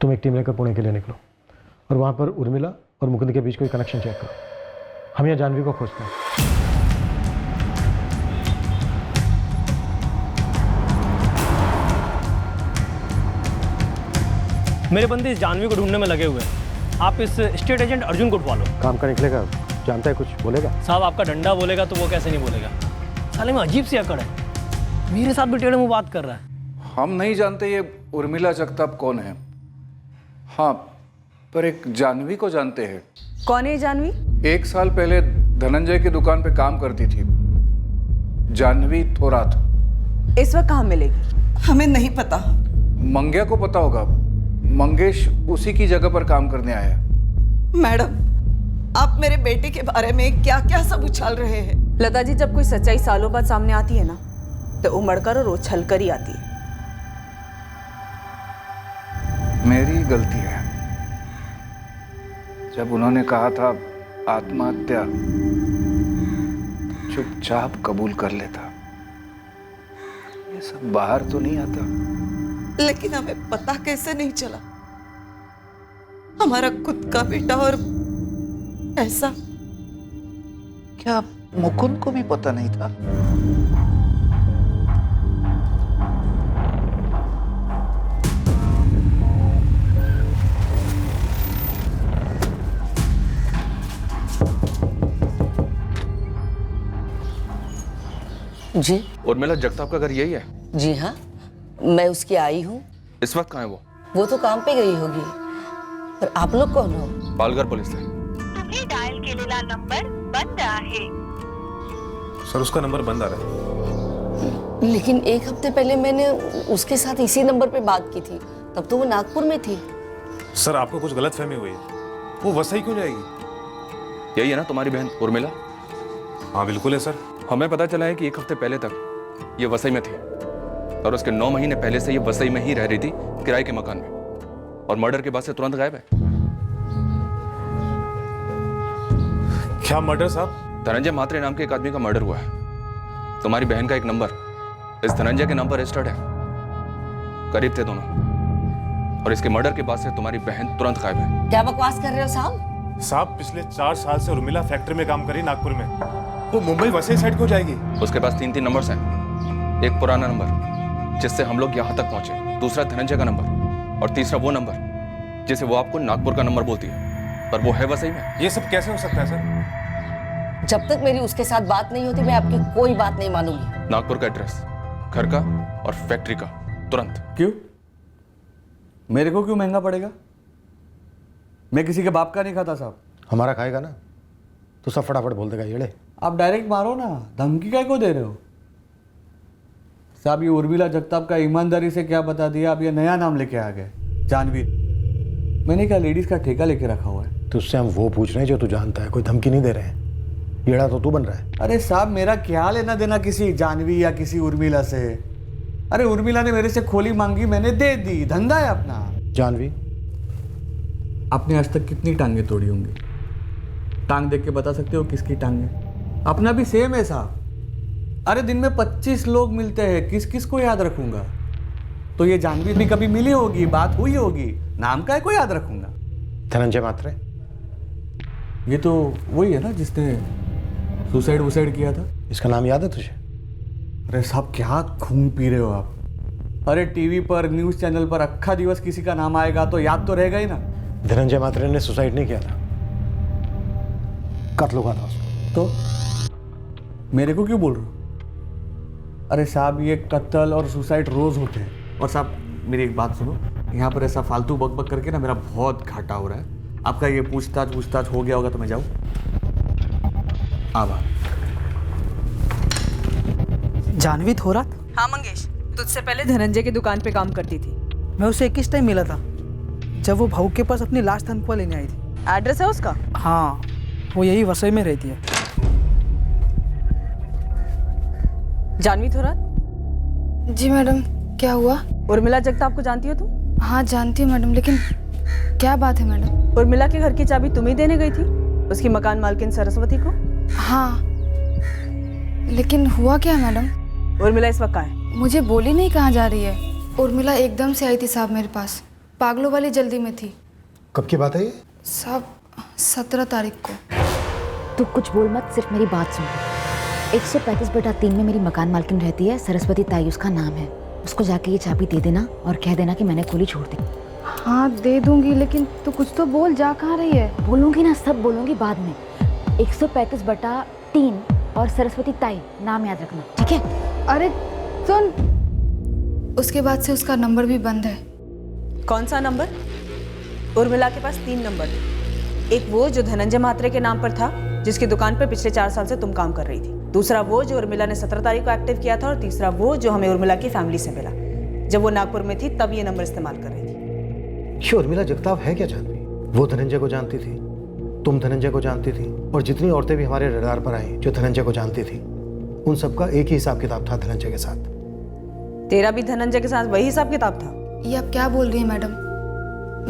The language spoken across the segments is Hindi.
तुम एक टीम लेकर पुणे के लिए निकलो और वहाँ पर उर्मिला और मुकुंद के बीच कोई कनेक्शन चेक करो। हम यहाँ जानवी को खोजते हैं। मेरे बंदे इस जानवी को ढूंढने में लगे हुए हैं। आप इस स्टेट एजेंट अर्जुन को उठवा लो। काम का निकलेगा, जानता है कुछ बोलेगा? साहब आपका डंडा बोलेगा तो वो कैसे नहीं बोलेगा। साले में अजीब सी अकड़ है, मेरे साथ भी टेढ़े मुंह बात कर रहा है। हम नहीं जानते ये उर्मिला जगताप कौन है। हाँ, पर एक जानवी को जानते हैं। कौन है जानवी? 1 साल पहले धनंजय की दुकान पे काम करती थी, जानवी थोरात। इस वक्त कहाँ मिलेगी? हमें नहीं पता। मंग्या को पता होगा, मंगेश उसी की जगह पर काम करने आया। मैडम, आप मेरे बेटे के बारे में क्या क्या सब उछाल रहे हैं। लता जी, जब कोई सच्चाई सालों बाद सामने आती है ना, तो उमड़कर और उछल कर ही आती है। मेरी गलती है। जब उन्होंने कहा था आत्महत्या, चुपचाप कबूल कर लेता। ये सब बाहर तो नहीं आता। लेकिन हमें पता कैसे नहीं चला? हमारा खुद का बेटा और ऐसा। क्या मुकुंद को भी पता नहीं था? जी उर्मिला जगताप का घर यही है? जी हाँ, मैं उसकी आई हूँ। इस वक्त कहाँ है वो? वो तो काम पे गई होगी। पर आप लोग कौन हो? पालघर पुलिस से। तुम्ही डायल केलेला नंबर बंद आहे। सर, उसका नंबर बंद आ रहा है। लेकिन 1 हफ्ते पहले मैंने उसके साथ इसी नंबर पे बात की थी, तब तो वो नागपुर में थी। सर, आपको कुछ गलतफहमी हुई है। वो वसई क्यों जाएगी? यही है ना तुम्हारी बहन उर्मिला? हाँ बिल्कुल है सर। हमें पता चला है कि 1 हफ्ते पहले तक ये वसई में थी और उसके 9 महीने पहले से ये वसई में ही रह रही थी, किराए के मकान में, और मर्डर के बाद से तुरंत गायब है। क्या मर्डर साहब? धनंजय म्हात्रे नाम के एक आदमी का मर्डर हुआ है। तुम्हारी बहन का एक नंबर इस धनंजय के नाम पर रजिस्टर्ड है। करीब थे दोनों, और इसके मर्डर के बाद से तुम्हारी बहन तुरंत गायब है। क्या बकवास कर रहे हो साहब? साहब, पिछले 4 साल से उर्मिला फैक्ट्री में काम करी नागपुर में। वो मुंबई वसई साइड को जाएगी। उसके पास 3 नंबर्स हैं। एक पुराना नंबर जिससे हम लोग यहाँ तक पहुंचे, दूसरा धनंजय का नंबर, और तीसरा वो नंबर जिसे वो आपको नागपुर का नंबर बोलती है, पर वो है वसई में। ये सब कैसे हो सकता है सर? जब तक मेरी उसके साथ बात नहीं होती, मैं आपकी कोई बात नहीं मानूंगी। नागपुर का एड्रेस, घर का और फैक्ट्री का, तुरंत। क्यों? मेरे को क्यों महंगा पड़ेगा? मैं किसी के बाप का नहीं खाता साहब। हमारा खाएगा ना तो सब फटाफट बोल देगा येड़े। आप डायरेक्ट मारो ना, धमकी काय को दे रहे हो? साहब, ये उर्मिला जगताप का ईमानदारी से क्या बता दिया, आप ये नया नाम लेके आ गए, जानवी। मैंने क्या लेडीज का ठेका लेके रखा हुआ है? तो उससे हम वो पूछ रहे हैं जो तू जानता है, कोई धमकी नहीं दे रहे हैं। येड़ा तो तू बन रहा है। अरे साहब, मेरा क्या लेना देना किसी जानवी या किसी उर्मिला से? अरे उर्मिला ने मेरे से खोली मांगी, मैंने दे दी, धंधा है अपना। जानवी, आपने आज तक कितनी टांगे तोड़ी होंगी? टांग देख के बता सकते हो किसकी टांग है? अपना भी सेम है साहब। अरे दिन में 25 लोग मिलते हैं, किस किस को याद रखूंगा? तो ये जानवी भी कभी मिली होगी, बात हुई होगी, नाम का है को याद रखूंगा? धनंजय म्हात्रे, ये तो वही है ना जिसने सुसाइड किया था। इसका नाम याद है तुझे? अरे साहब, क्या खून पी रहे हो आप? अरे टीवी पर, न्यूज चैनल पर अक्खा दिवस किसी का नाम आएगा तो याद तो रहेगा ही ना। धनंजय म्हात्रे ने सुसाइड नहीं किया था, कत्ल हुआ था उसको। तो मेरे को क्यों बोल रहे हो? अरे साहब, ये कत्ल और सुसाइड रोज होते हैं। और साहब, मेरी एक बात सुनो, यहाँ पर ऐसा फालतू बक करके ना मेरा बहुत घाटा हो रहा है। आपका ये पूछताछ हो गया होगा तो मैं जाऊँ? आभार। जानवी थोरात? हाँ मंगेश, तुझसे पहले धनंजय की दुकान पे काम करती थी। मैं उसे किस टाइम मिला था? जब वो भाऊ के पास अपनी लाश तनख्वाह लेने आई थी। एड्रेस है उसका? हाँ, वो यही वसई में रहती है। जानवी थोरात? जी मैडम, क्या हुआ? उर्मिला जगताप को जानती हो तुम? हाँ जानती हूँ मैडम, लेकिन क्या बात है मैडम? उर्मिला के घर की चाबी तुम ही देने गई थी उसकी मकान मालकिन सरस्वती को? हाँ, लेकिन हुआ क्या मैडम? उर्मिला इस वक्त कहाँ है? मुझे बोली नहीं कहाँ जा रही है। उर्मिला एकदम से आई थी साहब मेरे पास। पागलों वाली जल्दी में थी। कब की बात है ये? साहब 17 तारीख को। तू कुछ बोल मत, सिर्फ मेरी बात सुन। 135/3 में मेरी मकान मालकिन रहती है, सरस्वती ताई उसका नाम है। उसको जाके ये चाबी दे देना और कह देना कि मैंने खोली छोड़ दी। हाँ दे दूंगी, लेकिन तू कुछ तो बोल, जा कहाँ रही है? बोलूँगी ना, सब बोलूँगी बाद में। 135/3 और सरस्वती ताई नाम याद रखना, ठीक है? अरे सुन, उसके बाद से उसका नंबर भी बंद है। कौन सा नंबर? उर्मिला के पास 3 नंबर थे। एक वो जो धनंजय महात्रे के नाम पर था, जिसकी दुकान पर पिछले 4 साल से तुम काम कर रही थी। दूसरा वो जो उर्मिला ने 17 तारीख को एक्टिव किया था, और तीसरा वो जो हमें उर्मिला की फैमिली से मिला जब वो नागपुर में थी, तब ये नंबर इस्तेमाल कर रही थी। ये उर्मिला जगताप है क्या जानवी? वो धनंजय को जानती थी, तुम धनंजय को जानती थी, और जितनी औरतें भी हमारे रडार पर आई जो धनंजय को जानती थी, उन सबका एक ही हिसाब किताब था धनंजय के साथ। तेरा भी धनंजय के साथ वही हिसाब किताब था? ये आप क्या बोल रही हैं मैडम?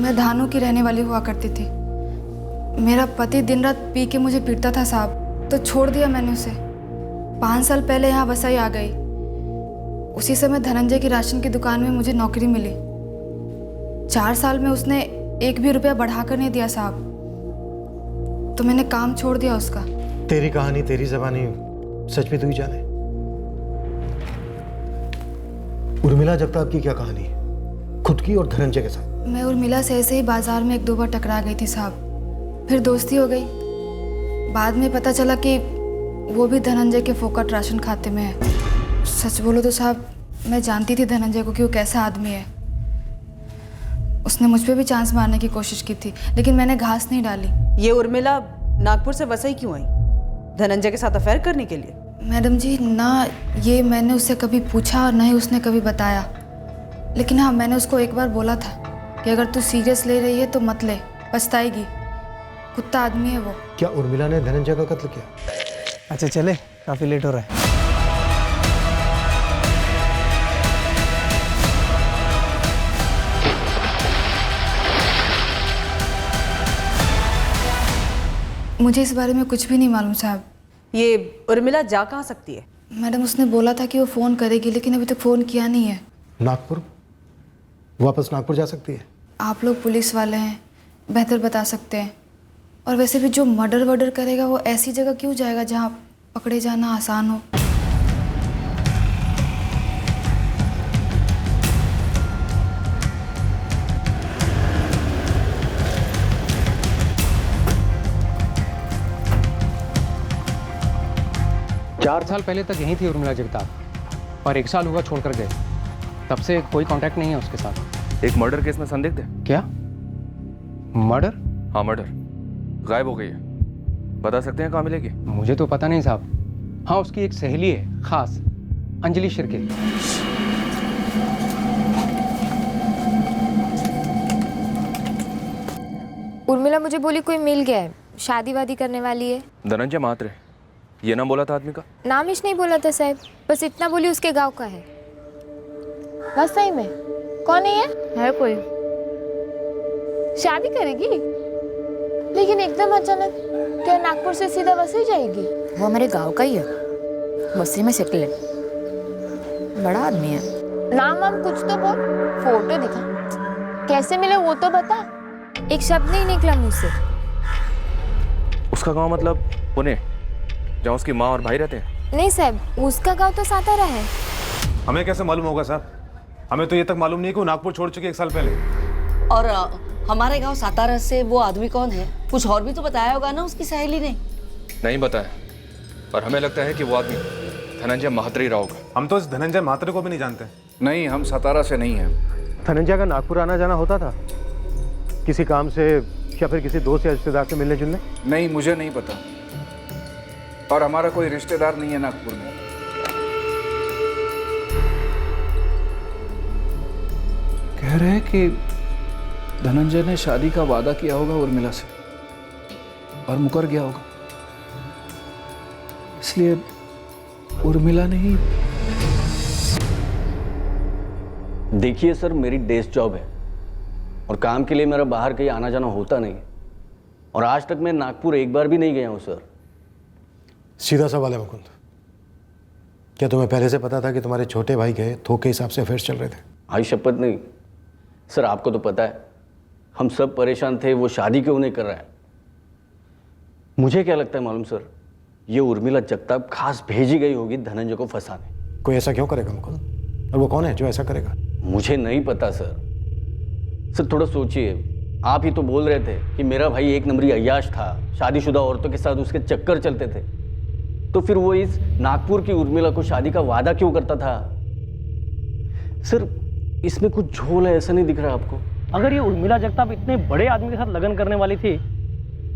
मैं धानु की रहने वाली हुआ करती थी। मेरा पति दिन रात पी के मुझे पीटता था साहब, तो छोड़ दिया मैंने उसे। 5 साल पहले यहाँ वसई आ गई। उसी समय धनंजय की राशन की दुकान में मुझे नौकरी मिली। 4 साल में उसने 1 भी रुपया बढ़ाकर नहीं दिया साहब, तो मैंने काम छोड़ दिया उसका। तेरी कहानी, तेरी ज़बानी सच में तू ही जाने। उर्मिला जगताप की क्या कहानी है, खुद की और धनंजय के साथ? मैं उर्मिला से ऐसे ही बाजार में 1-2 बार टकरा गई थी साहब, फिर दोस्ती हो गई। बाद में पता चला कि वो भी धनंजय के फोकट राशन खाते में है। सच बोलो तो साहब, मैं जानती थी धनंजय को कि वो कैसा आदमी है। उसने मुझ पे भी चांस मारने की कोशिश की थी, लेकिन मैंने घास नहीं डाली। ये उर्मिला नागपुर से वसई क्यों आई? धनंजय के साथ अफेयर करने के लिए? मैडम जी ना, ये मैंने उससे कभी पूछा और ना ही उसने कभी बताया। लेकिन हाँ, मैंने उसको एक बार बोला था कि अगर तू सीरियस ले रही है तो मत ले, पछताएगी। कुत्ता आदमी है वो। क्या उर्मिला ने धनंजय का कत्ल किया? अच्छा चले, काफ़ी लेट हो रहा है। मुझे इस बारे में कुछ भी नहीं मालूम साहब। ये उर्मिला जा कहाँ सकती है? मैडम उसने बोला था कि वो फ़ोन करेगी, लेकिन अभी तक फ़ोन किया नहीं है। नागपुर? वापस नागपुर जा सकती है? आप लोग पुलिस वाले हैं, बेहतर बता सकते हैं। और वैसे भी जो मर्डर वर्डर करेगा वो ऐसी जगह क्यों जाएगा जहाँ पकड़े जाना आसान हो। चार साल पहले तक यहीं थी उर्मिला जगताप, और 1 साल हुआ छोड़कर गए। तब से कोई कांटेक्ट नहीं है उसके साथ। एक मर्डर केस में संदिग्ध है। क्या मर्डर? हाँ मर्डर, गायब हो गई है। बता सकते हैं कहाँ मिलेगी? मुझे तो पता नहीं साहब। हाँ, उसकी एक सहेली है खास, अंजलि शिर्के। उर्मिला मुझे बोली कोई मिल गया है, शादी वादी करने वाली है। धनंजय महात्रे, ये नाम बोला था आदमी का? नाम ही नहीं बोला था साहब, बस इतना बोली उसके गांव का है। बस सही में? कौन है कोई? शादी करेगी? लेकिन एकदम अचानक क्या नागपुर से सीधा वसई जाएगी? वो हमारे गांव का ही है, वसई में सेटल है, बड़ा आदमी है। नाम वाम कुछ तो बोल, फोटो दिखा। कैसे मिले वो तो बता। एक शब्द नहीं निकला मुझसे। उसका गांव मतलब पुणे, जहाँ उसकी माँ और भाई रहते हैं? नहीं साहब, उसका गांव तो सातारा है। हमें कैसे मालूम होगा साहब? हमें तो ये तक मालूम नहीं है कि वो नागपुर छोड़ चुके 1 साल पहले। और हमारे गांव सातारा से वो आदमी कौन है? कुछ और भी तो बताया होगा ना उसकी सहेली ने? नहीं बताया, और हमें लगता है कि वो आदमी धनंजय महात्रे रहा होगा। हम तो इस धनंजय महात्रे को भी नहीं जानते। नहीं, हम सतारा से नहीं हैं। धनंजय का नागपुर आना जाना होता था किसी काम से, या फिर किसी दोस्त या रिश्तेदार से मिलने जुलने? नहीं, मुझे नहीं पता, और हमारा कोई रिश्तेदार नहीं है नागपुर में। कह रहे हैं कि धनंजय ने शादी का वादा किया होगा उर्मिला से और मुकर गया होगा, इसलिए उर्मिला ने ही। देखिए सर, मेरी डेस्क जॉब है और काम के लिए मेरा बाहर कहीं आना जाना होता नहीं, और आज तक मैं नागपुर एक बार भी नहीं गया हूँ सर। सीधा सवाल है मुकुंद, क्या तुम्हें पहले से पता था कि तुम्हारे छोटे भाई के थोक के हिसाब से अफेयर्स चल रहे थे? आई शपथ नहीं सर, आपको तो पता है हम सब परेशान थे, वो शादी क्यों नहीं कर रहा है। मुझे क्या लगता है मालूम सर, ये उर्मिला जगताप खास भेजी गई होगी धनंजय को फंसाने। कोई ऐसा क्यों करेगा मुकुल? और वो कौन है जो ऐसा करेगा? मुझे नहीं पता सर। सर थोड़ा सोचिए, आप ही तो बोल रहे थे कि मेरा भाई एक नंबरी अय्याश था, शादीशुदा औरतों के साथ उसके चक्कर चलते थे, तो फिर वो इस नागपुर की उर्मिला को शादी का वादा क्यों करता था? सर इसमें कुछ झोल है, ऐसा नहीं दिख रहा आपको? अगर ये उर्मिला जगताप इतने बड़े आदमी के साथ लगन करने वाली थी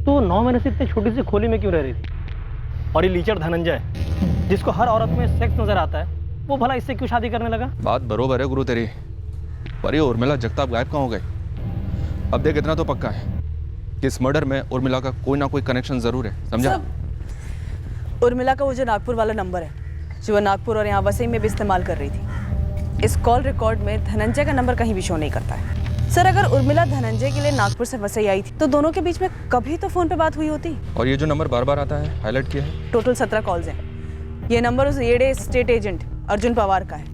तो 9 महीने से इतनी छोटी सी खोली में क्यों रह रही थी? और ये लीचड़ धनंजय जिसको हर औरत में सेक्स नजर आता है, वो भला इससे क्यों शादी करने लगा? बात बरोबर है गुरु तेरी, पर ये उर्मिला जगताप गायब कहाँ हो गई? अब देख इतना तो पक्का है कि इस मर्डर में उर्मिला का कोई ना कोई कनेक्शन जरूर है, समझा? उर्मिला का वो जो नागपुर वाला नंबर है, जो वो नागपुर और यहाँ वसई में भी इस्तेमाल कर रही थी, इस कॉल रिकॉर्ड में धनंजय का नंबर कहीं भी शो नहीं करता है। सर अगर उर्मिला धनंजय के लिए नागपुर से वसई आई थी तो दोनों के बीच में कभी तो फोन पे बात हुई होती। और ये जो नंबर बार बार आता है, हाईलाइट किया है, टोटल 17 कॉल्स हैं। ये नंबर उस येडे स्टेट एजेंट अर्जुन पवार का है।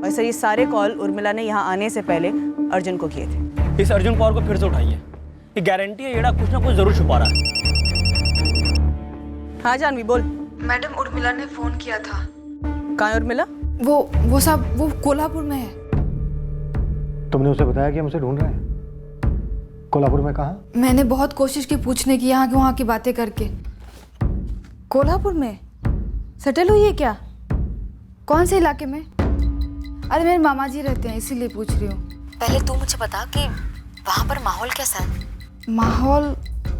वैसे ये सारे कॉल उर्मिला ने यहाँ आने से पहले अर्जुन को किए थे। इस अर्जुन पवार को फिर से उठाइए, ये गारंटी है येड़ा कुछ ना कुछ जरूर छुपा रहा है। हाँ जानवी बोल। मैडम उर्मिला ने फोन किया था। कहाँ है उर्मिला? वो सब वो कोल्हापुर में है। तुमने उसे बताया कि हम उसे ढूंढ रहे हैं? कोल्हापुर में कहाँ? मैंने बहुत कोशिश की पूछने की, यहाँ की वहाँ की बातें करके। कोल्हापुर में सेटल हुई है क्या? कौन से इलाके में? अरे मेरे मामा जी रहते हैं, इसीलिए पूछ रही हूँ। पहले तू मुझे बता कि वहाँ पर माहौल कैसा है? माहौल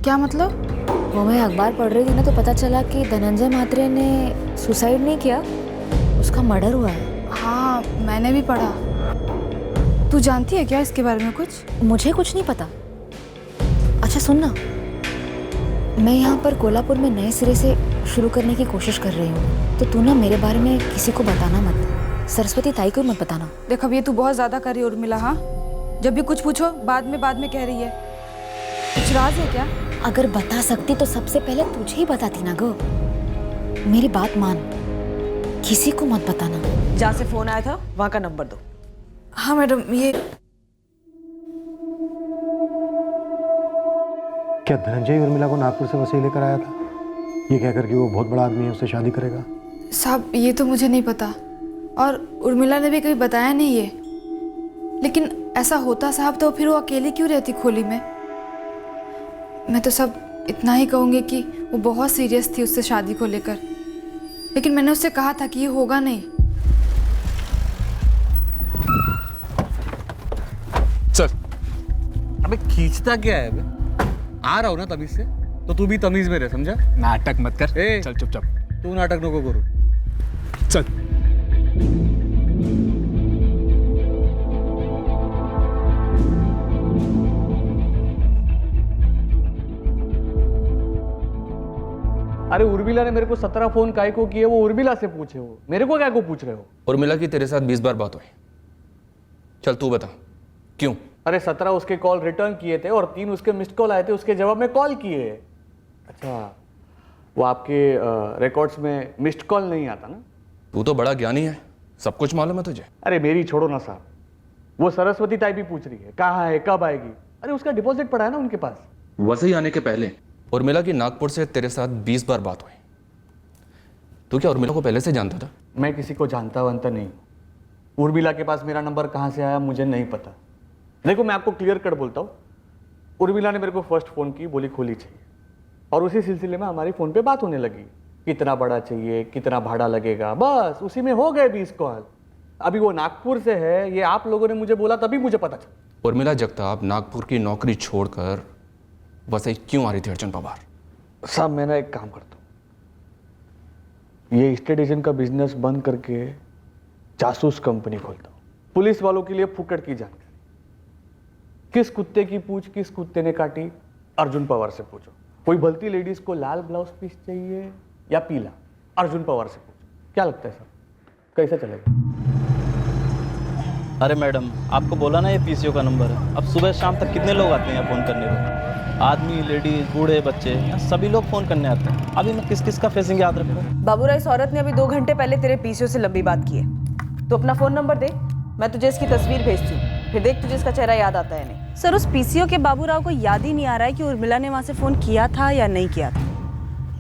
क्या मतलब? वो मैं अखबार पढ़ रही थी ना, तो पता चला कि धनंजय म्हात्रे ने सुसाइड नहीं किया, उसका मर्डर हुआ है। हाँ मैंने भी पढ़ा। तू जानती है क्या इसके बारे में कुछ? मुझे कुछ नहीं पता। अच्छा सुन ना, मैं यहाँ पर कोल्हापुर में नए सिरे से शुरू करने की कोशिश कर रही हूँ, तो तू ना मेरे बारे में किसी को बताना मत, सरस्वती ताई को मत बताना। देख अब ये तू बहुत ज्यादा कर रही है उर्मिला। हाँ जब भी कुछ पूछो बाद में कह रही है। कुछ राज है क्या? अगर बता सकती तो सबसे पहले तुझे ही बताती ना गो। मेरी बात मान, किसी को मत बताना। जहाँ से फोन आया था वहाँ का नंबर दो। हाँ मैडम। ये क्या धनंजय उर्मिला को नागपुर से वसई लेकर आया था, ये कहकर कि वो बहुत बड़ा आदमी है, उससे शादी करेगा? साहब ये तो मुझे नहीं पता, और उर्मिला ने भी कभी बताया नहीं ये। लेकिन ऐसा होता साहब तो फिर वो अकेली क्यों रहती खोली में? मैं तो सब इतना ही कहूँगी कि वो बहुत सीरियस थी उससे शादी को लेकर, लेकिन मैंने उससे कहा था कि ये होगा नहीं। चल। अबे खींचता क्या है? अबे आ रहा हूँ ना तमीज से, तो तू भी तमीज में रह, समझा? नाटक मत कर। चल चुपचाप। तू नाटक नको करू। चल। अरे उर्मिला ने मेरे को 17 फोन काय को किए, वो उर्मिला से पूछे, वो मेरे को क्या को पूछ रहे हो? उर्मिला की तेरे साथ 20 बार बात हुई। चल तू बता क्यों? अरे 17 उसके कॉल रिटर्न किए थे और 3 उसके मिस्ड कॉल आए थे, उसके जवाब में कॉल किए। अच्छा वो आपके रिकॉर्ड्स में मिस्ड कॉल नहीं आता ना? तू तो बड़ा ज्ञानी है, सब कुछ मालूम है तुझे। अरे मेरी छोड़ो ना साहब, वो सरस्वती ताई भी पूछ रही है कहाँ है, कब आएगी। अरे उसका डिपॉजिट पड़ा है ना उनके पास। वसई आने के पहले उर्मिला की नागपुर से तेरे साथ 20 बार बात हुई। तू क्या उर्मिला को पहले से जानता था? मैं किसी को जानता वनता नहीं। उर्मिला के पास मेरा नंबर कहाँ से आया मुझे नहीं पता। देखो मैं आपको क्लियर कट बोलता हूँ, उर्मिला ने मेरे को फर्स्ट फ़ोन की, बोली खोली चाहिए, और उसी सिलसिले में हमारी फ़ोन पे बात होने लगी, कितना बड़ा चाहिए, कितना भाड़ा लगेगा, बस उसी में हो गए 20 कॉल। अभी वो नागपुर से है, ये आप लोगों ने मुझे बोला तभी मुझे पता चला। उर्मिला जगताप नागपुर की नौकरी छोड़कर वसई क्यों आ रही थी अर्जुन पवार? साहब मैं ना एक काम करता हूँ, ये स्टेट एजेंट का बिजनेस बंद करके जासूस कंपनी खोलता हूँ, पुलिस वालों के लिए फुकट की जानकारी। किस कुत्ते की पूंछ किस कुत्ते ने काटी, अर्जुन पवार से पूछो। कोई भलती लेडीज को लाल ब्लाउज पीस चाहिए या पीला, अर्जुन पवार से पूछो। क्या लगता है सर, कैसा चलेगा? अरे मैडम आपको बोला ना ये पीसीओ का नंबर है। अब सुबह शाम तक कितने लोग आते हैं यहाँ फ़ोन करने को? आदमी, लेडीज, बूढ़े, बच्चे, यहाँ सभी लोग फ़ोन करने आते हैं। अभी मैं किस किस का फेसिंग याद रखूँ? बाबूराय, इस औरत ने अभी 2 घंटे पहले तेरे पीसीओ से लंबी बात की है। तो अपना फ़ोन नंबर दे, मैं तुझे इसकी तस्वीर भेजती हूँ, फिर देख तुझे इसका चेहरा याद आता है नहीं। सर उस पीसीओ के बाबूराव को याद ही नहीं आ रहा है कि उर्मिला ने वहाँ से फ़ोन किया था या नहीं किया था।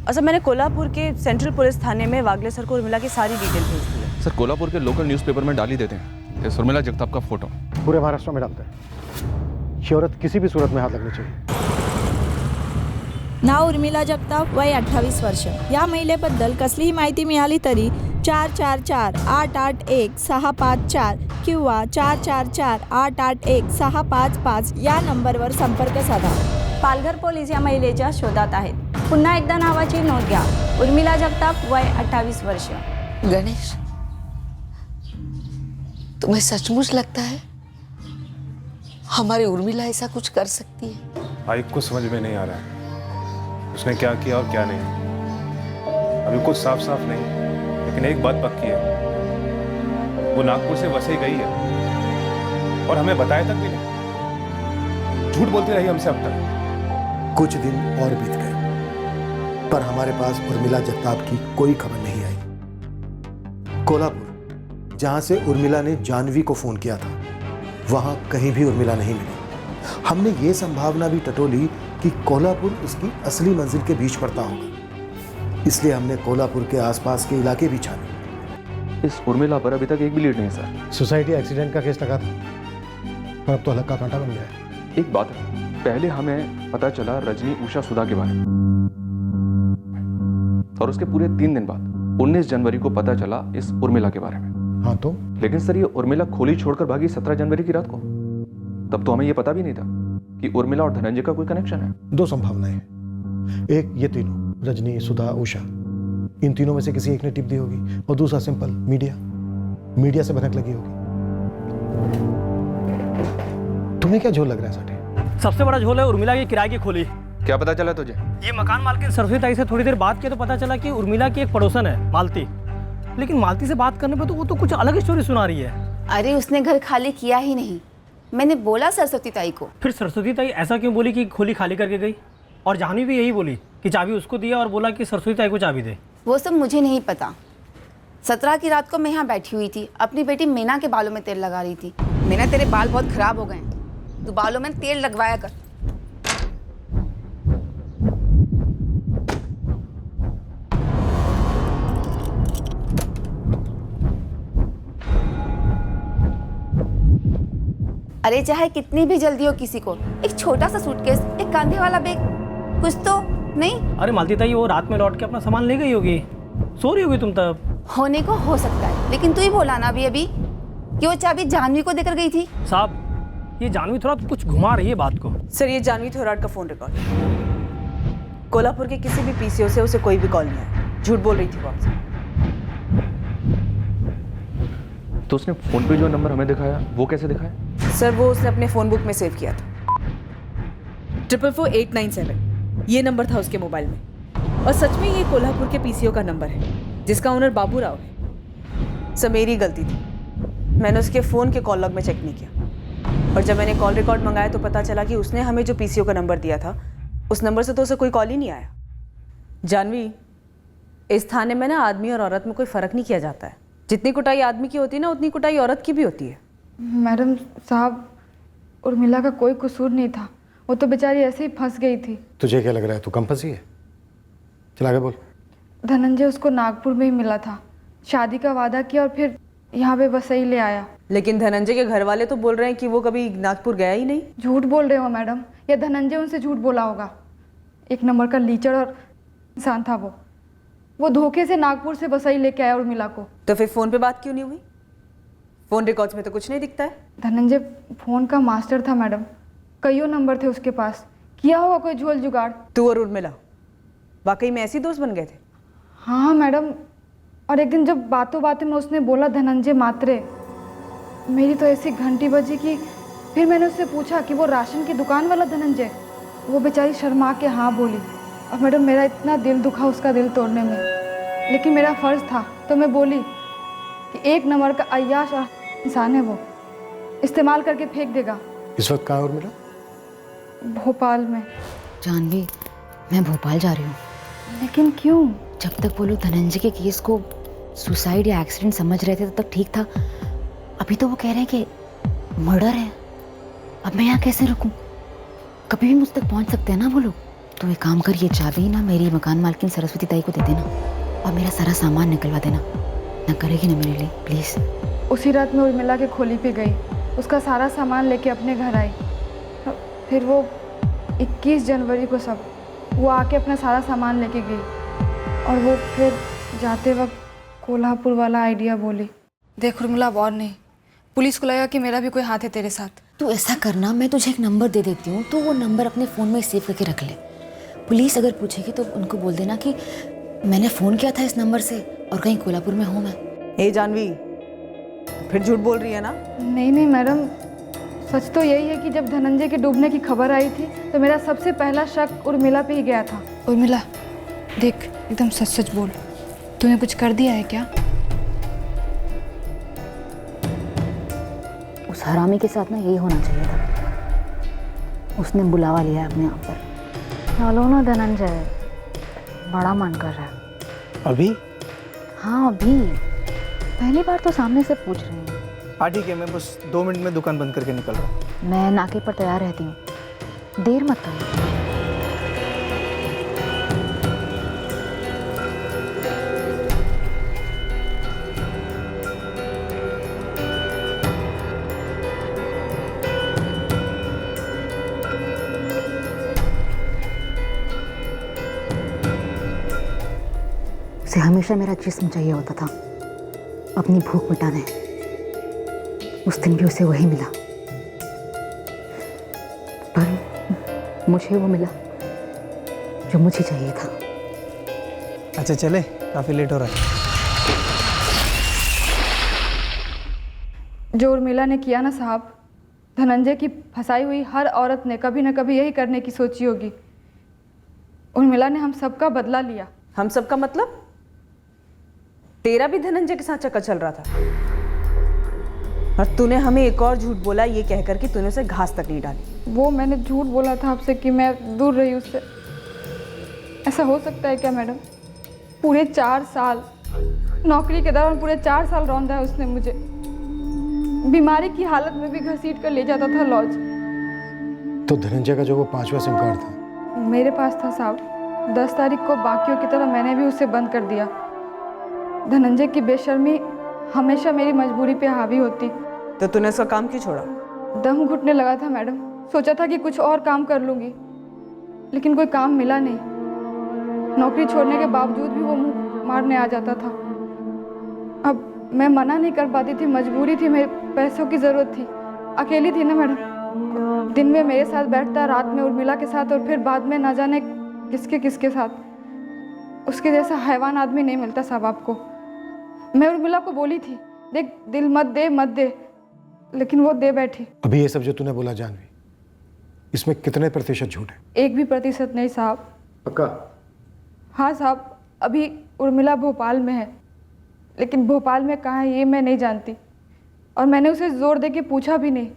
अच्छा, मैंने कोल्हापुर के सेंट्रल पुलिस थाने में वागले सर को उर्मिला की सारी डिटेल भेज दी है। सर कोल्हापुर के लोकल न्यूज़पेपर में डाल ही देते हैं इस उर्मिला जगताप का फोटो। पूरे महाराष्ट्र में डालते हैं। ये औरत किसी भी सूरत में हाथ लगनी चाहिए। नाव उर्मिला जगताप, वय 28 वर्ष. या महिलेबद्दल कसलीही माहिती मिळाली तरी 444-881-654 किंवा 444-881-655 या नंबरवर संपर्क साधा. पालघर पोलीस या महिलेच्या शोधात आहेत. पुन्हा एकदा नावाची नोंद घ्या. उर्मिला जगताप, वय 28 वर्ष. गणेश, तुम्हें सचमुच लगता है हमारी उर्मिला ऐसा कुछ कर सकती है? भाई कुछ समझ में नहीं आ रहा है उसने क्या किया और क्या नहीं। अभी कुछ साफ साफ नहीं, लेकिन एक बात पक्की है, वो नागपुर से वसई गई है और हमें बताया तक भी नहीं। झूठ बोलती रही हमसे अब तक। कुछ दिन और बीत गए पर हमारे पास उर्मिला जगताप की कोई खबर नहीं आई। कोल्हापुर, जहां से उर्मिला ने जानवी को फोन किया था, वहां कहीं भी उर्मिला नहीं मिली। हमने ये संभावना भी टटोली कि कोल्हापुर उसकी असली मंजिल के बीच पड़ता होगा, इसलिए हमने कोल्हापुर के आसपास के इलाके भी छाने। इस उर्मिला पर अभी तक एक भी लीड नहीं सर। सोसाइटी एक्सीडेंट का केस लगा था पर अब तो अलग का कांटा बन गया है। एक बात है, पहले हमें पता चला रजनी उषा सुधा के बारे में, और उसके पूरे 3 दिन बाद 19 जनवरी को पता चला इस उर्मिला के बारे में। हाँ तो? लेकिन सर ये उर्मिला खोली छोड़कर भागी 17 जनवरी की रात को। तब तो हमें ये पता भी नहीं था कि उर्मिला और धनंजय का कोई कनेक्शन है। 2 संभावनाएं हैं। एक, ये तीनों, रजनी, सुधा, उषा, इन तीनों में से किसी एक ने टिप दी होगी, और दूसरा सिंपल, मीडिया से भनक लगी होगी। तुम्हें क्या झोल लग रहा है साठे? सबसे बड़ा झोल है उर्मिला की किराए की खोली। क्या पता चला तुझे? ये मकान मालकिन सरस्वती ताई से थोड़ी देर बात की तो पता चला कि उर्मिला की एक पड़ोसन है मालती, लेकिन मालती से बात करने पर तो वो तो कुछ अलग स्टोरी सुना रही है। अरे उसने घर खाली किया ही नहीं, मैंने बोला सरस्वती ताई को। फिर सरस्वती ताई ऐसा क्यों बोली कि खोली खाली करके गई? और जाह्नवी भी यही बोली कि चाबी उसको दिया और बोला कि सरस्वती ताई को चाबी दे। वो सब मुझे नहीं पता। 17 की रात को मैं यहाँ बैठी हुई थी, अपनी बेटी मीना के बालों में तेल लगा रही थी। मीना, तेरे बाल बहुत खराब हो गए हैं, तू बालों में तेल लगवाया कर। अरे चाहे कितनी भी जल्दी हो किसी को, एक छोटा सा सूटकेस, एक कंधे वाला बैग, कुछ तो नहीं? अरे मालती ताई, वो रात में लौट के अपना सामान ले गई होगी, सो रही होगी तुम तब। होने को हो सकता है, लेकिन तू ही बोला ना अभी कि वो चाबी जाह्नवी को देकर गई थी। साहब, ये जाह्नवी थोड़ा कुछ घुमा रही है बात को। सर, ये जाह्नवी थोराट का फोन रिकॉर्ड। कोल्हापुर के किसी भी पीसीओ से उसे कोई भी कॉल नहीं आया। झूठ बोल रही थी वो आपसे। तो उसने फोन पे जो नंबर हमें दिखाया वो कैसे दिखाया? सर, वो उसने अपने फोन बुक में सेव किया था। 444-897 ये नंबर था उसके मोबाइल में, और सच में ये कोल्हापुर के पीसीओ का नंबर है जिसका ओनर बाबूराव है। सर, मेरी गलती थी, मैंने उसके फ़ोन के कॉल लॉग में चेक नहीं किया, और जब मैंने कॉल रिकॉर्ड मंगाया तो पता चला कि उसने हमें जो पीसीओ का नंबर दिया था उस नंबर से तो उसे कोई कॉल ही नहीं आया। जाह्नवी, इस थाने में ना आदमी और औरत में कोई फ़र्क नहीं किया जाता है। जितनी कुटाई आदमी की होती है ना, उतनी कुटाई औरत की भी होती है। मैडम साहब, उर्मिला का कोई कसूर नहीं था, वो तो बेचारी ऐसे ही फंस गई थी। तुझे क्या लग रहा है, तू कम फंसी है? चल आगे बोल। धनंजय उसको नागपुर में ही मिला था, शादी का वादा किया और फिर यहाँ पे वसई ले आया। लेकिन धनंजय के घर वाले तो बोल रहे हैं कि वो कभी नागपुर गया ही नहीं। झूठ बोल रहे हो मैडम, या धनंजय उनसे झूठ बोला होगा। 1 नंबर का लीचड़ और इंसान था वो धोखे से नागपुर से वसई लेके आया उर्मिला को। तो फिर फ़ोन पे बात क्यों नहीं हुई? फ़ोन रिकॉर्ड्स में तो कुछ नहीं दिखता है। धनंजय फ़ोन का मास्टर था मैडम, कईयों नंबर थे उसके पास, किया होगा कोई झोल जुगाड़। तू और उर्मिला वाकई में ऐसी दोस्त बन गए थे? हाँ मैडम, और एक दिन जब बातों बातों में उसने बोला धनंजय मात्रे, मेरी तो ऐसी घंटी बजी कि फिर मैंने उससे पूछा कि वो राशन की दुकान वाला धनंजय। वो बेचारी शर्मा के हाँ बोली, और मैडम मेरा इतना दिल दुखा उसका दिल तोड़ने में, लेकिन मेरा फ़र्ज़ था तो मैं बोली कि 1 नंबर का अय्याश इंसान है, वो इस्तेमाल करके फेंक देगा। इस वक्त कहाँ है उर्मिला? भोपाल में। जाह्नवी, मैं भोपाल जा रही हूँ। लेकिन क्यों? जब तक वो लोग धनंजय के केस को सुसाइड या एक्सीडेंट समझ रहे थे तब तक ठीक था, अभी तो वो कह रहे हैं कि मर्डर है। अब मैं यहाँ कैसे रुकूं? कभी भी मुझ तक पहुँच सकते हैं ना वो लोग। तो एक काम कर, ये चाबी ना मेरी मकान मालकिन सरस्वती ताई को दे देना और मेरा सारा सामान निकलवा देना। ना करेगी ना मेरे लिए, प्लीज़। उसी रात मैं उर्मिला के खोली पे गई, उसका सारा सामान लेके अपने घर आई। फिर वो 21 जनवरी को सब वो आके अपना सारा सामान लेके गई और वो फिर जाते वक्त कोल्हापुर वाला आइडिया बोली। देख उर्मिला, अब और नहीं, पुलिस को लगा कि मेरा भी कोई हाथ है तेरे साथ। तू ऐसा करना, मैं तुझे एक नंबर दे देती हूँ, तो वो नंबर अपने फ़ोन में सेव करके रख ले। पुलिस अगर पूछेगी तो उनको बोल देना कि मैंने फ़ोन किया था इस नंबर से और कहीं कोल्हापुर में हूँ मैं। ए जानवी, फिर झूठ बोल रही है ना? नहीं नहीं मैडम, सच तो यही है कि जब धनंजय के डूबने की खबर आई थी तो मेरा सबसे पहला शक उर्मिला पे ही गया था। उर्मिला देख, एकदम सच सच बोल, तूने कुछ कर दिया है क्या? उस हरामी के साथ ना यही होना चाहिए था। उसने बुलावा लिया है अपने आप पर। चलो ना धनंजय, बड़ा मन कर रहा है। अभी? हाँ अभी, पहली बार तो सामने से पूछ रही हूँ। हाँ ठीक है, मैं बस 2 मिनट में दुकान बंद करके निकल रहा हूँ। मैं नाके पर तैयार रहती हूँ, देर मत करना। उसे हमेशा मेरा जिस्म चाहिए होता था अपनी भूख मिटाने। उस दिन भी उसे वही मिला, पर मुझे वो मिला जो मुझे चाहिए था। अच्छा चले, काफ़ी लेट हो रहा है। जो उर्मिला ने किया ना साहब, धनंजय की फंसाई हुई हर औरत ने कभी ना कभी यही करने की सोची होगी। उर्मिला ने हम सबका बदला लिया। हम सबका मतलब? तेरा भी धनंजय के साथ चक्कर चल रहा था और तूने हमें एक और झूठ बोला ये कहकर कि तूने उसे घास तक नहीं डाली। वो मैंने झूठ बोला था आपसे कि मैं दूर रही उससे। ऐसा हो सकता है क्या मैडम? पूरे 4 साल नौकरी के दौरान पूरे 4 साल रौंदा है उसने मुझे। बीमारी की हालत में भी घसीट कर ले जाता था लॉज। तो धनंजय का जो वो 5वां सिम कार्ड था मेरे पास था साहब। 10 तारीख को बाकियों की तरह मैंने भी उसे बंद कर दिया। धनंजय की बेशर्मी हमेशा मेरी मजबूरी पे हावी होती। तो तूने उसका काम क्यों छोड़ा? दम घुटने लगा था मैडम। सोचा था कि कुछ और काम कर लूँगी, लेकिन कोई काम मिला नहीं। नौकरी छोड़ने के बावजूद भी वो मुंह मारने आ जाता था। अब मैं मना नहीं कर पाती थी, मजबूरी थी, मेरे पैसों की ज़रूरत थी। अकेली थी ना मैडम। दिन में मेरे साथ बैठता, रात में उर्मिला के साथ और फिर बाद में ना जाने किसके किसके साथ। उसके जैसा हैवान आदमी नहीं मिलता साहब आपको। मैं उर्मिला को बोली थी, देख दिल मत दे, लेकिन वो दे बैठी। अभी ये सब जो तूने बोला जानवी, इसमें कितने प्रतिशत झूठ है? 1 भी प्रतिशत नहीं साहब। पक्का? हाँ साहब, अभी उर्मिला भोपाल में है, लेकिन भोपाल में कहाँ है ये मैं नहीं जानती और मैंने उसे जोर दे के पूछा भी नहीं।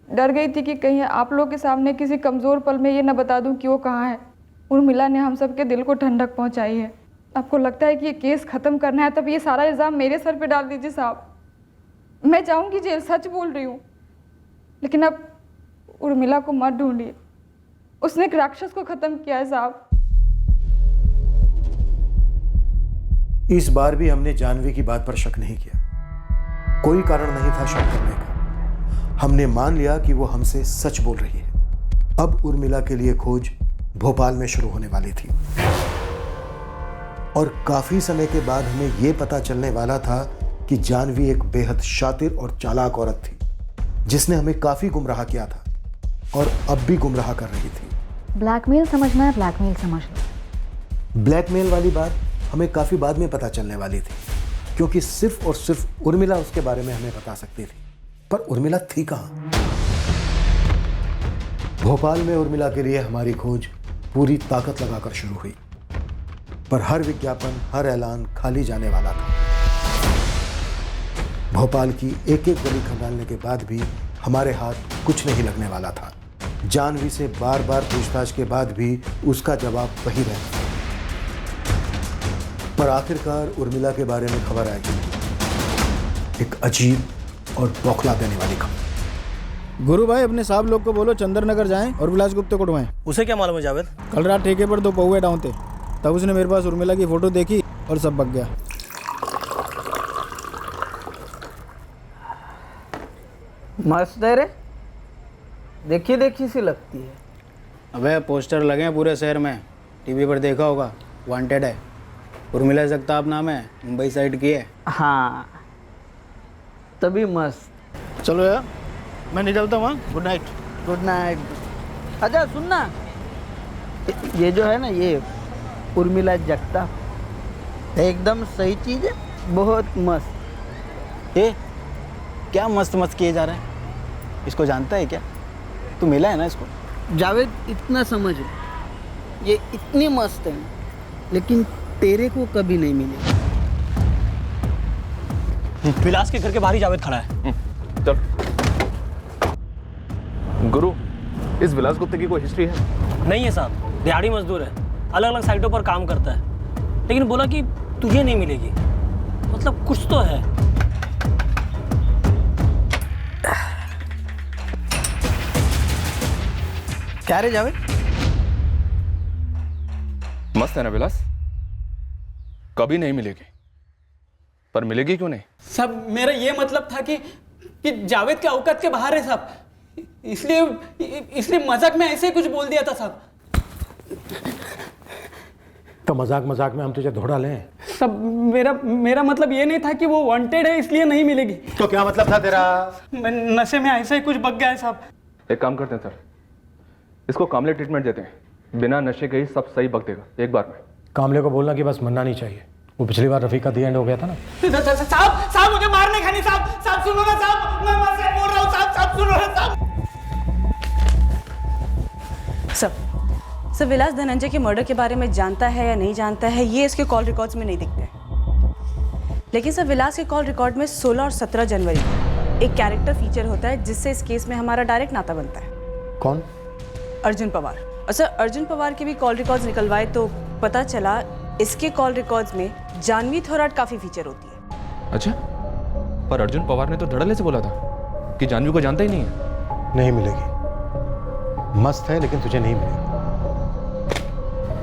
डर गई थी कि कहीं आप लोग के सामने किसी कमज़ोर पल में ये न बता दूं कि वो कहाँ है। उर्मिला ने हम सब के दिल को ठंडक पहुँचाई है। आपको लगता है कि ये केस ख़त्म करना है, तब ये सारा इल्ज़ाम मेरे सर पे डाल दीजिए साहब। मैं जाऊँगी जेल, सच बोल रही हूँ, लेकिन अब उर्मिला को मत ढूंढिए। उसने एक राक्षस को ख़त्म किया है साहब। इस बार भी हमने जानवी की बात पर शक नहीं किया। कोई कारण नहीं था शक करने का। हमने मान लिया कि वो हमसे सच बोल रही है। अब उर्मिला के लिए खोज भोपाल में शुरू होने वाली थी और काफी समय के बाद हमें यह पता चलने वाला था कि जानवी एक बेहद शातिर और चालाक औरत थी जिसने हमें काफी गुमराह किया था और अब भी गुमराह कर रही थी। ब्लैकमेल समझना है, ब्लैकमेल समझ लो। ब्लैकमेल वाली बात हमें काफी बाद में पता चलने वाली थी, क्योंकि सिर्फ और सिर्फ उर्मिला उसके बारे में हमें बता सकती थी। पर उर्मिला थी कहां? भोपाल में उर्मिला के लिए हमारी खोज पूरी ताकत लगाकर शुरू हुई, पर हर विज्ञापन, हर ऐलान खाली जाने वाला था। भोपाल की एक एक गली खंगालने के बाद भी हमारे हाथ कुछ नहीं लगने वाला था। जानवी से बार बार पूछताछ के बाद भी उसका जवाब वही रहता। पर आखिरकार उर्मिला के बारे में खबर आई, एक अजीब और बौखला देने वाली खबर। गुरु भाई अपने साहब लोग को बोलो चंद्रनगर जाएं और विलास गुप्ता को ढूंढवाएं। उसे क्या मालूम है जावेद? कल रात ठेके पर 2 पौवे डाउन थे, तब उसने मेरे पास उर्मिला की फोटो देखी और सब बक गया। मस्त है रे, देखी देखी सी लगती है। अबे पोस्टर लगे हैं पूरे शहर में, टीवी पर देखा होगा, वांटेड है। उर्मिला जगताप नाम है, मुंबई साइड की है। हाँ तभी मस्त। चलो यार मैं निकलता हूँ। Good night. Good night. अच्छा सुनना, ये जो है ना ये उर्मिला जगताप एकदम सही चीज़ है, बहुत मस्त। ए क्या मस्त मस्त किए जा रहे हैं? इसको जानता है क्या? तू मिला है ना इसको? जावेद इतना समझ, ये इतनी मस्त है लेकिन तेरे को कभी नहीं मिलेगी। विलास के घर के बाहर ही जावेद खड़ा है। चल। गुरु, इस विलास गुप्ता की कोई हिस्ट्री है? नहीं है साहब, दिहाड़ी मजदूर है, अलग अलग साइटों पर काम करता है, लेकिन बोला कि तुझे नहीं मिलेगी। मतलब कुछ तो है। क्या रे जावेद? मस्त है ना विलास? कभी नहीं मिलेगी, पर मिलेगी क्यों नहीं? सब मेरा ये मतलब था कि जावेद के औकात के बाहर है साहब, इसलिए मजाक में ऐसे कुछ बोल दिया था साहब। तो मजाक में हम तुझे धोड़ा लें? सब मेरा मतलब ये नहीं था कि वो वांटेड है इसलिए नहीं मिलेगी। तो क्या मतलब था तेरा? मैं नशे में ऐसे ही कुछ बक गया है साहब। एक काम करते हैं सर, इसको कामले ट्रीटमेंट देते हैं, बिना नशे के ही सब सही बक देगा एक बार में। कामले को बोलना कि बस मरना नहीं चाहिए, वो पिछली बार रफीक का दी एंड हो गया था ना। साहब मुझे मारने का नहीं साहब सुनो ना साहब, मैं मर से बोल रहा हूँ साहब सुनो ना साहब। सर विलास धनंजय के मर्डर के बारे में जानता है या नहीं जानता है ये इसके कॉल रिकॉर्ड्स में नहीं दिखते, लेकिन सर विलास के कॉल रिकॉर्ड में 16 और 17 जनवरी को एक कैरेक्टर फीचर होता है जिससे इस केस में हमारा डायरेक्ट नाता बनता है। कौन? अर्जुन पवार। और सर अर्जुन पवार के भी कॉल रिकॉर्ड्स निकलवाए तो पता चला इसके कॉल रिकॉर्ड्स में जानवी थोराट काफी फीचर होती है। अच्छा, पर अर्जुन पवार ने तो धड़ल्ले से बोला था कि जानवी को जानता ही नहीं है। नहीं मिलेगी, मस्त है लेकिन तुझे नहीं मिलेगी।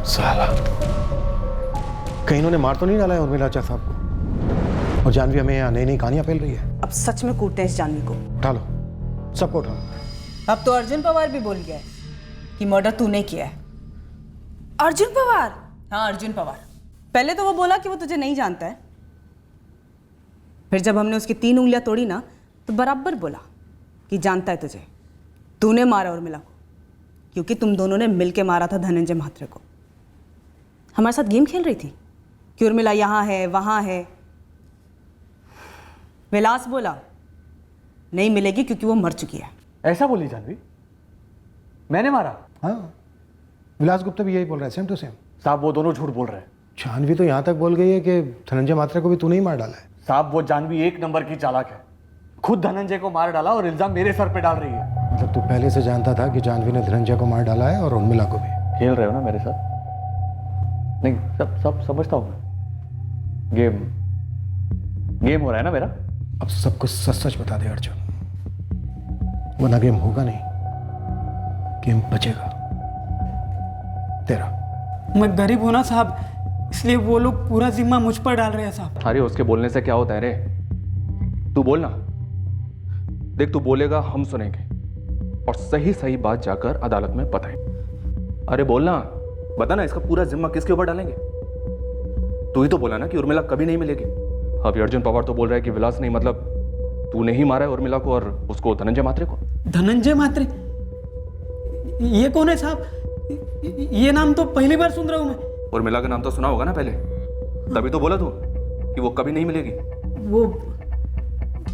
साला कहीं इन्होंने मार तो नहीं डाला है उर्मिला चा साहब को? और जानवी हमें यहाँ नई नई कहानियां फैल रही है। अब सच में कूटते हैं इस जानवी को। उठा लो, सबको उठा लो। अब तो अर्जुन पवार भी बोल गया है कि मर्डर तूने किया है। अर्जुन पवार? हाँ अर्जुन पवार। पहले तो वो बोला कि वो तुझे नहीं जानता है, फिर जब हमने उसकी 3 उंगलियां तोड़ी ना तो बराबर बोला कि जानता है तुझे, तूने मारा उर्मिला को, क्योंकि तुम दोनों ने मिलके मारा था धनंजय म्हात्रे को। हमारे साथ गेम खेल रही थी कि उर्मिला यहाँ है वहाँ है। विलास बोला नहीं मिलेगी क्योंकि वो मर चुकी है। ऐसा बोली जानवी? मैंने मारा? हाँ, विलास गुप्ता भी यही बोल रहा है, सेम टू सेम। साहब वो दोनों झूठ बोल रहे हैं। जानवी तो यहाँ तक बोल गई है कि धनंजय म्हात्रे को भी तूने ही मार डाला है। साहब वो जानवी 1 नंबर की चालाक है, खुद धनंजय को मार डाला और इल्जाम मेरे सर पे डाल रही है। मतलब तू पहले से जानता था कि जानवी ने धनंजय को मार डाला है और उर्मिला को भी? खेल रहे हो ना मेरे साथ? नहीं, सब समझता हूँ मैं। गेम हो रहा है ना मेरा। अब सब कुछ सच सच बता दे अर्जुन, वरना गेम होगा नहीं, गेम बचेगा तेरा। मैं गरीब हूं ना साहब, इसलिए वो लोग पूरा जिम्मा मुझ पर डाल रहे हैं साहब। अरे उसके बोलने से क्या होता है रे? तू बोलना, देख तू बोलेगा हम सुनेंगे और सही सही बात जाकर अदालत में बताएं। अरे बोलना, बता ना इसका पूरा जिम्मा किसके ऊपर डालेंगे? तू ही तो बोला ना कि उर्मिला कभी नहीं मिलेगी। अभी अर्जुन पवार तो बोल रहा है कि विलास नहीं, मतलब तूने ही मारा है उर्मिला को और उसको धनंजय म्हात्रे को। धनंजय म्हात्रे? ये कौन है साहब? ये नाम तो पहली बार सुन रहा हूं मैं। उर्मिला का नाम तो सुना होगा ना पहले, तभी तो बोला तू कि वो कभी नहीं मिलेगी।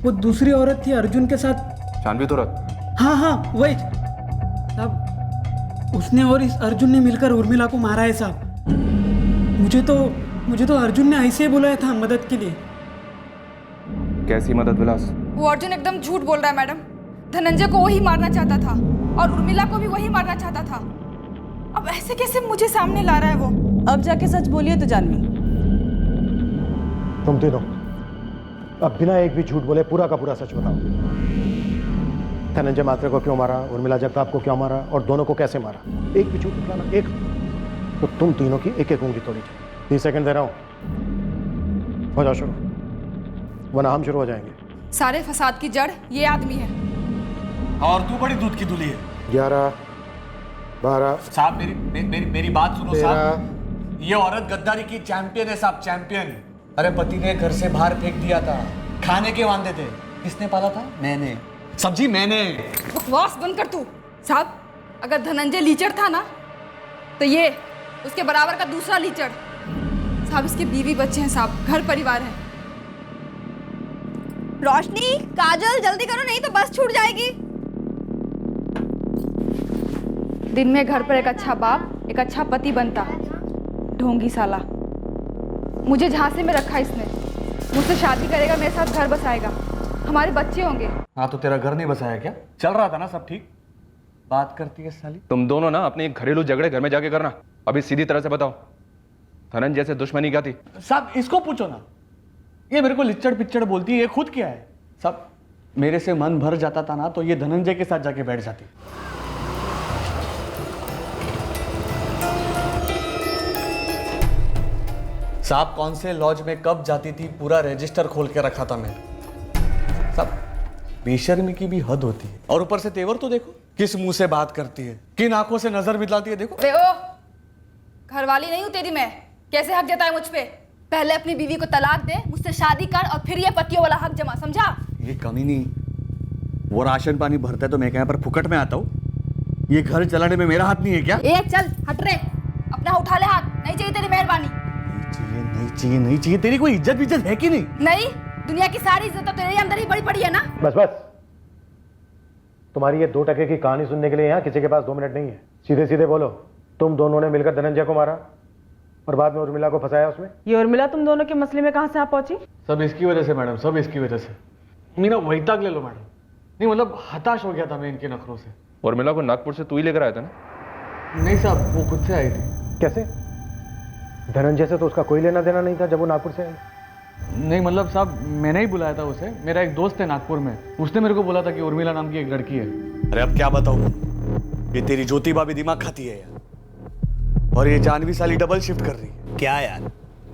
वो दूसरी औरत थी अर्जुन के साथ, जानवी थोराट। हाँ वही साहब, उसने और इस अर्जुन ने मिलकर उर्मिला को मारा है साहब। मुझे तो अर्जुन ने ऐसे ही बुलाया था मदद के लिए। कैसी मदद विलास? वो अर्जुन एकदम झूठ बोल रहा है मैडम। धनंजय को वही मारना चाहता था और उर्मिला को भी वही मारना चाहता था। अब ऐसे कैसे मुझे सामने ला रहा है वो? अब जाके सच बोलिए तो जानवी। तुम तीनों अब बिना एक भी झूठ बोले पूरा का पूरा सच बताओ। धनंजय मात्रे को क्यों मारा, उर्मिला जगताप को क्यों मारा और दोनों को कैसे मारा? एक भी झूठ निकला ना, एक। तो तुम तीनों की एक एक उंगली तोड़ी थी। 30 सेकंड दे रहा हूं, हो जाओ शुरू, वरना हम शुरू हो जाएंगे। सारे फसाद की जड़ ये आदमी है। और तू बड़ी दूध की दूल्ही है। 11, 12। साहब मेरी बात सुनो साहब। ये औरत गद्दारी की चैंपियन है साहब, चैंपियन। अरे पति ने घर से बाहर फेंक दिया था, खाने के वांदे थे। किसने पाला था? मैंने। सब्जी मैंने। बकवास बंद कर तू। साहब अगर धनंजय लीचड़ था ना तो ये उसके बराबर का दूसरा लीचड़। साहब इसके बीवी बच्चे हैं साहब, घर परिवार है। रोशनी, काजल जल्दी करो नहीं तो बस छूट जाएगी। दिन में घर पर एक अच्छा बाप, एक अच्छा पति बनता। ढोंगी साला, मुझे झांसे में रखा इसने। मुझसे शादी करेगा, मेरे साथ घर बसाएगा, हमारे बच्चे होंगे। हाँ तो तेरा घर नहीं बसाया क्या? चल रहा था ना सब ठीक? बात करती है साली। तुम दोनों ना अपने घरेलू झगड़े घर में जाके करना। अभी सीधी तरह से बताओ, धनंजय से दुश्मनी क्या थी? साहब इसको पूछो ना, ये मेरे को लिच्चड़ पिच्चड़ बोलती है, ये खुद क्या है? साहब मेरे से मन भर जाता था ना तो ये धनंजय के साथ जाके बैठ जाती। साहब कौन से लॉज में कब जाती थी पूरा रजिस्टर खोल के रखा था मैं। साहब बेशर्मी की भी हद होती है। और ऊपर से तेवर तो देखो, किस मुंह से बात करती है, किन आंखों से नजर मिलाती है। देखो घरवाली नहीं हूं तेरी मैं, कैसे हक जताए मुझ पे? पहले अपनी बीवी को तलाक दे, मुझसे शादी कर और फिर ये पतियों वाला हक जमा, समझा? ये कमी नहीं, वो राशन पानी भरता है तो मैं यहाँ पर फुकट में आता हूँ। ये घर चलाने में मेरा हाथ नहीं है क्या? ए चल हट रे, अपना उठा ले हाथ, नहीं चाहिए तेरी मेहरबानी। नहीं चाहिए। तेरी कोई इज्जत विज्जत है कि नहीं? नहीं, दुनिया की सारी इज्जत तो तेरे अंदर ही बड़ी पड़ी है ना। बस बस, तुम्हारी ये 2 टके की कहानी सुनने के लिए यहाँ किसी के पास 2 मिनट नहीं है। सीधे सीधे बोलो, तुम दोनों ने मिलकर धनंजय को मारा और बाद में उर्मिला को फंसाया उसमें? ये उर्मिला तुम दोनों के मसले में कहाँ से आ पहुंची? सब इसकी वजह से मैडम, सब इसकी वजह से। मीना वही तक ले लो मैडम। नहीं मतलब हताश हो गया था मैं इनके नखरों से। उर्मिला को नागपुर से तू ही लेकर आया था ना? नहीं साहब, वो खुद से आई थी। कैसे? धनंजय से तो उसका कोई लेना देना नहीं था जब वो नागपुर से आई। नहीं मतलब साहब मैंने ही बुलाया था उसे। मेरा एक दोस्त है नागपुर में, उसने मेरे को बोला था कि उर्मिला नाम की एक लड़की है। अरे अब क्या बताऊं, ये तेरी ज्योति भाभी दिमाग खाती है यार, और ये जानवी साली डबल शिफ्ट कर रही है। क्या यार,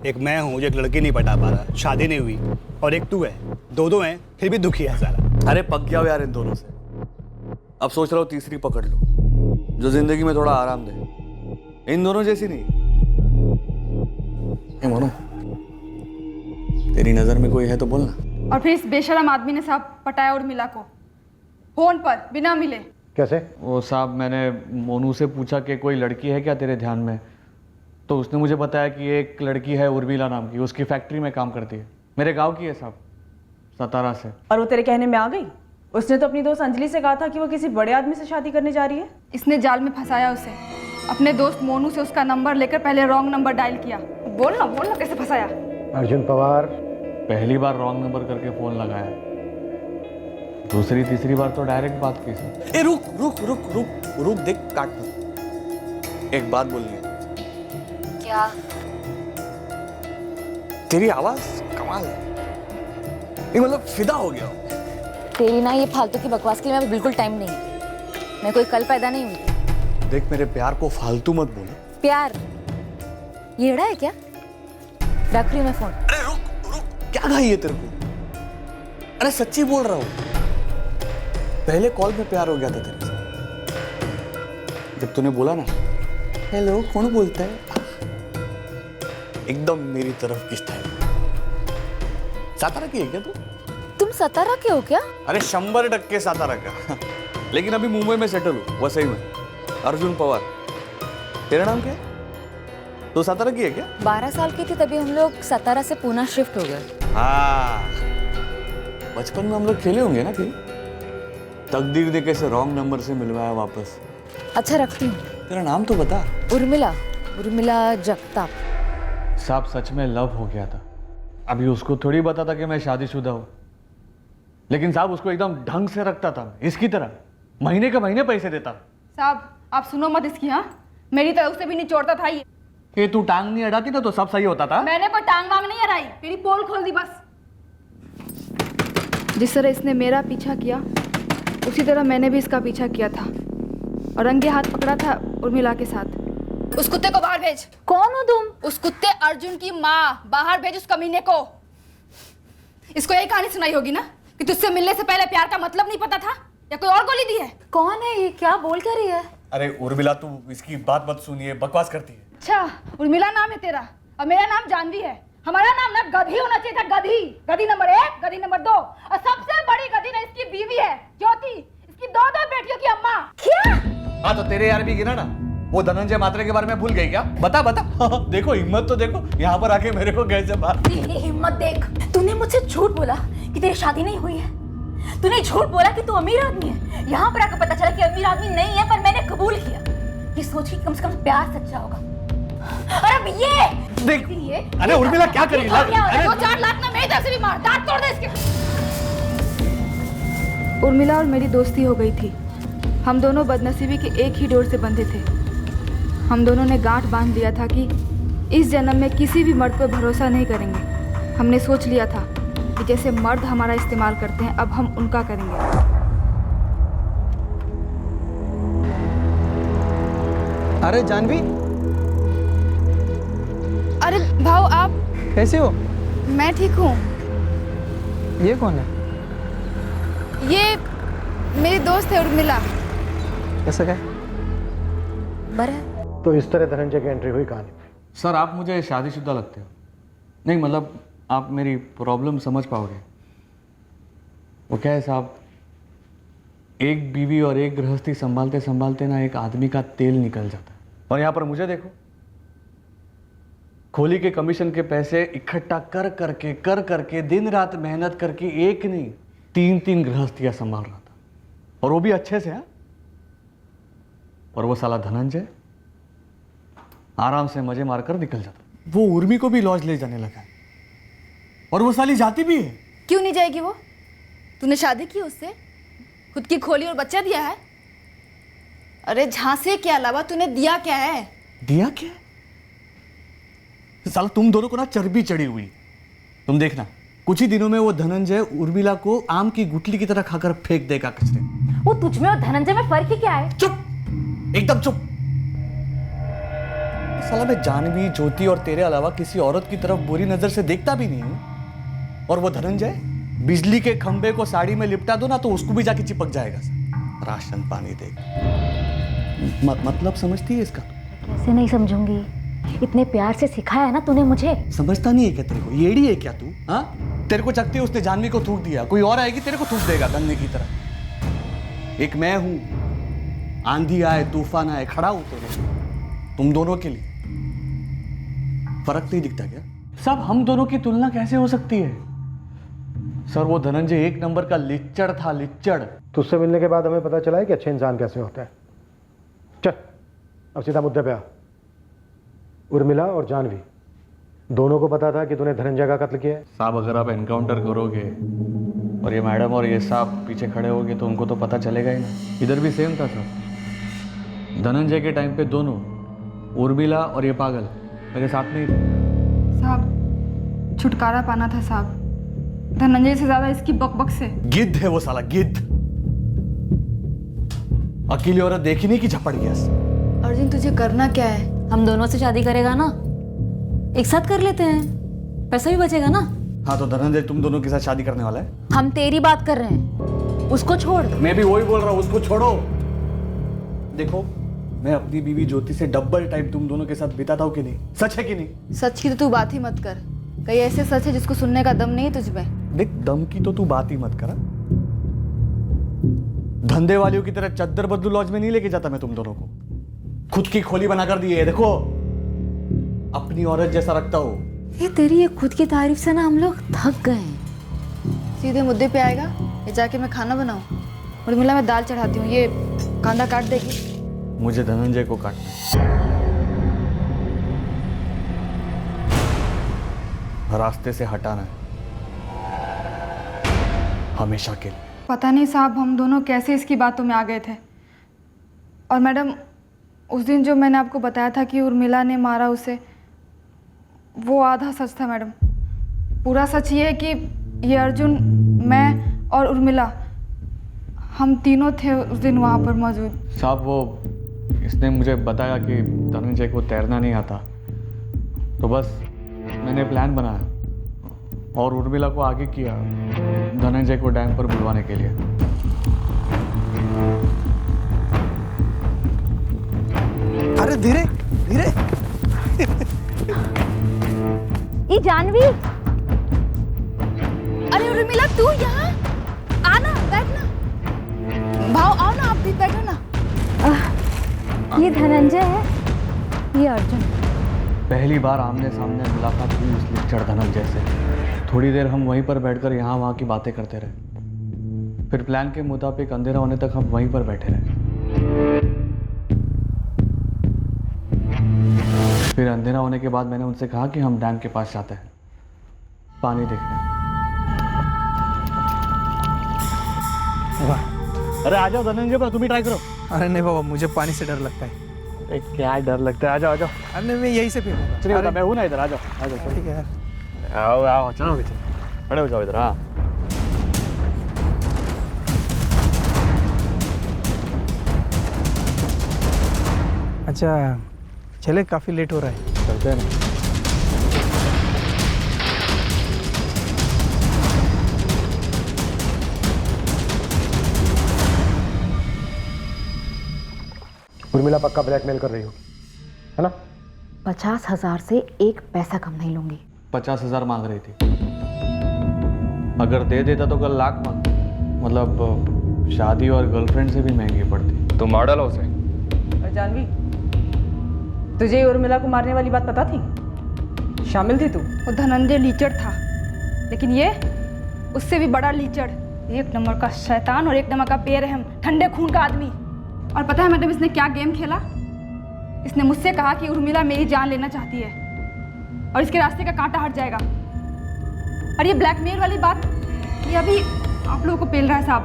एक मैं हूँ जो एक लड़की नहीं पटा पा रहा, शादी नहीं हुई, और एक तू है, दो हैं फिर भी दुखी है साला। अरे पक गया हो यार इन दोनों से। अब सोच रहा हूँ तीसरी पकड़ लो जो जिंदगी में थोड़ा आराम दे। इन दोनों जैसी नहीं। मोनू, तेरी नजर में कोई है तो बोलना। और फिर इस बेशरम आदमी ने साहब पटाया उर्मिला को फोन पर बिना मिले। कैसे? वो साहब मैंने मोनू से पूछा कि कोई लड़की है क्या तेरे ध्यान में, तो उसने मुझे बताया कि एक लड़की है उर्मिला नाम की, उसकी फैक्ट्री में काम करती है, मेरे गांव की है साहब, सतारा से। और वो तेरे कहने में आ गई? उसने तो अपनी दोस्त अंजलि से कहा था कि वो किसी बड़े आदमी से शादी करने जा रही है। इसने जाल में फंसाया उसे। अपने दोस्त मोनू से उसका नंबर लेकर पहले रॉन्ग नंबर डायल किया। बोलना कैसे फंसाया? अर्जुन पवार। पहली बार रॉन्ग नंबर करके फोन लगाया, दूसरी तीसरी बार तो डायरेक्ट बात की सर। ए रुक रुक रुक रुक रुक, देख काट मत। एक बात बोलनी है। क्या? तेरी आवाज कमाल है, ये मतलब फिदा हो गया। तेरी ना ये फालतू की बकवास के लिए मैं बिल्कुल टाइम नहीं है। मैं कोई कल पैदा नहीं हुई। देख मेरे प्यार को फालतू मत बोलो। प्यार येड़ा है क्या? रख रही हूँ मैं फोन। अरे रुक रुक, क्या घाई है तेरे को? अरे सच्ची बोल रहा हूँ, पहले कॉल में प्यार हो गया था तेरे से। जब तूने बोला ना हेलो कौन बोलता है, एकदम मेरी तरफ की स्टाइल। सातारा की है क्या तू? तुम सतारा के हो क्या? अरे 100% सातारा का लेकिन अभी मुंबई में सेटल हूँ, वसई में। अर्जुन पवार। तेरा नाम क्या है? तो सातारा की है क्या? 12 साल की थी तभी हम लोग सतारा से पूना शिफ्ट हो गए। हाँ, बचपन में हम लोग खेले होंगे ना कहीं। तकदीर ने कैसे रॉन्ग नंबर से मिलवाया वापस। अच्छा रखती हूँ। तेरा नाम तो बता। उर्मिला जगताप। साहब सच में लव हो गया था। अभी उसको थोड़ी पता था कि मैं शादीशुदा हूँ, लेकिन साहब उसको एकदम ढंग से रखता था, इसकी तरह महीने के महीने पैसे देता। साहब आप सुनो मत इसकी। हाँ, मेरी तरफ से भी निचोड़ता था ये। कि तू टांग नहीं अड़ाती ना तो सब सही होता था। मैंने कोई टांग वांग नहीं अड़ाई, तेरी पोल खोल दी बस। जिस तरह इसने मेरा पीछा किया उसी तरह मैंने भी इसका पीछा किया था और रंगे हाथ पकड़ा था उर्मिला के साथ। उस कुत्ते को बाहर भेज। कौन हो तुम? उस कुत्ते अर्जुन की माँ, बाहर भेज उस कमीने को। इसको यही कहानी सुनाई होगी ना कि तुझसे मिलने से पहले प्यार का मतलब नहीं पता था, या कोई और गोली दी है? कौन है ये? क्या बोल कर रही है? अरे उर्मिला, तू इसकी बात मत सुनिए, बकवास करती है। अच्छा, उर्मिला नाम है तेरा और मेरा नाम जानवी है। हमारा नाम ना गधी होना चाहिए था, गधी। गधी नंबर 1, गधी नंबर 2 और सबसे बड़ी गधी ना इसकी बीवी है ज्योति, इसकी 2 बेटियों की अम्मा। क्या? हाँ तो तेरे यार भी गिना ना, वो धनंजय मात्रे के बारे में भूल गई क्या? बता बता। देखो हिम्मत तो देखो, यहाँ पर आके मेरे को कैसे बात। तेरी हिम्मत देख, तूने मुझसे झूठ बोला कि तेरी शादी नहीं हुई है। तूने झूठ बोला कि तू अमीर आदमी है। यहाँ पर आकर पता चला कि अमीर आदमी नहीं है, पर मैंने कबूल किया। ये सोच कि कम से कम प्यार सच्चा होगा। और अब ये देख, अरे उर्मिला क्या कर रही है? 2-4 लाख ना मेरी तरफ से भी मार, दांत तोड़ दे इसके। उर्मिला और मेरी दोस्ती हो गई थी। हम दोनों बदनसीबी के एक ही डोर से बंधे थे। हम दोनों ने गांठ बांध लिया था कि इस जन्म में किसी भी मर्द पर भरोसा नहीं करेंगे। हमने सोच लिया था कि जैसे मर्द हमारा इस्तेमाल करते हैं, अब हम उनका करेंगे। अरे जानवी, अरे भाऊ, आप कैसे हो? मैं ठीक हूँ। ये कौन है? ये मेरी दोस्त है उर्मिला। कैसा क्या? तो इस तरह धनंजय की एंट्री हुई कहानी। सर आप मुझे शादीशुदा लगते हो। नहीं मतलब आप मेरी प्रॉब्लम समझ पाओगे। वो क्या है साहब, एक बीवी और एक गृहस्थी संभालते संभालते ना एक आदमी का तेल निकल जाता है। और यहाँ पर मुझे देखो, खोली के कमीशन के पैसे इकट्ठा कर करके दिन रात मेहनत करके एक नहीं 3 गृहस्थियां संभाल रहा था, और वो भी अच्छे से। और वो साला धनंजय आराम से मजे मारकर निकल जाता। वो उर्मी को भी लॉज ले जाने लगा, और वो साली जाती भी है। क्यों नहीं जाएगी वो? तूने शादी की उससे, खुद की खोली और बच्चा दिया है। अरे झांसे के अलावा तूने दिया क्या है? दिया क्या? साला तुम दोनों को ना चर्बी चढ़ी हुई। तुम देखना कुछ ही दिनों में वो धनंजय उर्मिला को आम की गुठली की तरह खाकर फेंक देगा कचरे। वो तुझ में और धनंजय में फर्क ही क्या है? चुप, एकदम चुप। साला मैं जानवी, ज्योति और तेरे अलावा किसी औरत की तरफ बुरी नजर से देखता भी नहीं हूं। और वो धनंजय बिजली के खंबे को साड़ी में लिपटा दो ना तो उसको भी जाके चिपक जाएगा। राशन पानी देगा। मतलब समझती है इसका? कैसे नहीं समझूंगी, इतने प्यार से सिखाया है ना तूने मुझे। समझता नहीं है क्या तेरे को? येड़ी है क्या तू? हाँ, तेरे को चकती उसने जानवी को थूक दिया, कोई और आएगी तेरे को थूक देगा गन्ने की तरह। एक मैं हूं, आंधी आए तूफान आए खड़ा हूं तेरे, तुम दोनों के लिए। फर्क नहीं दिखता क्या? सब हम दोनों की तुलना कैसे हो सकती है? सर वो धनंजय 1 नंबर का लिच्चड़ था, लिच्चड़। तुझसे मिलने के बाद हमें पता चला है कि अच्छे इंसान कैसे होते हैं। चल अब सीधा मुद्दे पे आ। उर्मिला और जानवी दोनों को पता था कि तूने धनंजय का कत्ल किया है? साहब अगर आप एनकाउंटर करोगे और ये मैडम और ये साहब पीछे खड़े होगे तो उनको तो पता चलेगा ही ना। इधर भी सेम था सर। धनंजय के टाइम पे दोनों, उर्मिला और ये पागल, मेरे साथ में ही। साहब छुटकारा पाना था साहब, धनंजय से ज्यादा इसकी बकबक से। गिद्ध है वो साला, गिद्ध। अकेली औरत देखी नहीं कि झपट गया। अर्जुन तुझे करना क्या है? हम दोनों से शादी करेगा ना, एक साथ कर लेते हैं, पैसा भी बचेगा ना। हाँ तो धनंजय तुम दोनों के साथ शादी करने वाला है? हम तेरी बात कर रहे हैं, उसको छोड़। मैं भी वही बोल रहा हूँ, उसको छोड़ो। देखो मैं अपनी बीवी ज्योति से डबल टाइम तुम दोनों के साथ बिताता हूँ कि नहीं? सच है कि नहीं? सच की तो तू बात ही मत कर, कई ऐसे सच है जिसको सुनने का दम नहीं है तुझ में। देख दम की तो तू बात ही मत करा। धंधे वालियों की तरह चद्दर बदलू लॉज में नहीं लेके जाता मैं तुम दोनों को। खुद की खोली बना कर दी है, देखो अपनी औरत जैसा रखता हो। ये तेरी ये खुद की तारीफ से ना हम लोग थक गए हैं। सीधे मुद्दे पे आएगा या जाके मैं खाना बनाऊं? उर्मिला मैं दाल चढ़ाती हूँ, ये कांदा काट देगी। मुझे धनंजय को काटना, रास्ते से हटाना है हमेशा के लिए। पता नहीं साहब हम दोनों कैसे इसकी बातों में आ गए थे। और मैडम उस दिन जो मैंने आपको बताया था कि उर्मिला ने मारा उसे, वो आधा सच था मैडम। पूरा सच ये है कि ये अर्जुन, मैं और उर्मिला हम तीनों थे उस दिन वहाँ पर मौजूद। साहब वो इसने मुझे बताया कि धनंजय को तैरना नहीं आता, तो बस मैंने प्लान बनाया और उर्मिला को आगे किया धनंजय को डैम पर बुलवाने के लिए। अरे धीरे धीरे। ये जानवी, अरे उर्मिला तू यहाँ आना, बैठना। भाव आओ ना, आप भी बैठो ना। ये धनंजय है, ये अर्जुन। पहली बार आमने सामने मुलाकात हुई उस लिच्चड़ धनंजय से। थोड़ी देर हम वहीं पर बैठकर यहाँ वहाँ की बातें करते रहे। फिर प्लान के मुताबिक अंधेरा होने तक हम वहीं पर बैठे रहे। फिर अंधेरा होने के बाद मैंने उनसे कहा कि हम डैम के पास जाते हैं पानी देखने। अरे आ जाओ धनंजय पर, तुम ही ट्राई करो। अरे नहीं बाबा, मुझे पानी से डर लगता है। अरे क्या डर लगता है, आ जाओ आ जाओ। अरे मैं यहीं से पीऊंगा। चलिए मैं हूँ ना इधर, आ जाओ आ जाओ। ठीक है, आओ आओ, चलो खड़े हो जाओ इधर। हाँ अच्छा चले, काफ़ी लेट हो रहा है, चलते हैं ना। उर्मिला पक्का ब्लैकमेल कर रही हो, है ना? 50,000 से एक पैसा कम नहीं लूंगी। 50,000 मांग रही थी। अगर दे देता तो कल लाख मांग, मतलब शादी और गर्लफ्रेंड से भी महंगी पड़ती। तो मार डाला उसे। और जानवी, तुझे उर्मिला को मारने वाली बात पता थी? शामिल थी तू? वो धनंजय लीचड़ था, लेकिन ये उससे भी बड़ा लीचड़। एक नंबर का शैतान और एक नंबर का बेरहम, ठंडे खून का आदमी। और पता है मैडम इसने क्या गेम खेला? इसने मुझसे कहा कि उर्मिला मेरी जान लेना चाहती है और इसके रास्ते का कांटा हट जाएगा। और ये ब्लैकमेल वाली बात, ये अभी आप लोगों को पेल रहा है साहब।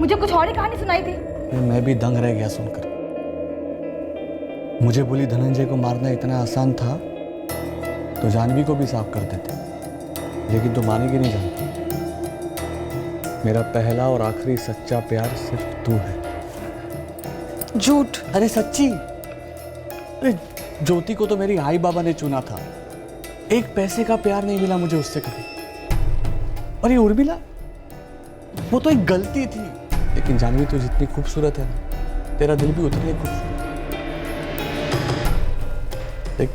मुझे कुछ और ही कहानी सुनाई थी। मैं भी दंग रह गया सुनकर। मुझे बोली धनंजय को मारना इतना आसान था तो जानवी को भी साफ कर देते, लेकिन तू मानेगी नहीं जानती। मेरा पहला और आखिरी सच्चा प्यार सिर्फ तू है। झूठ। अरे सच्ची। अरे ज्योति को तो मेरी आई बाबा ने चुना था, एक पैसे का प्यार नहीं मिला मुझे उससे कभी। और ये उर्मिला, वो तो एक गलती थी। लेकिन जानवी तू जितनी खूबसूरत है ना, तेरा दिल भी उतना ही खूबसूरत। देख,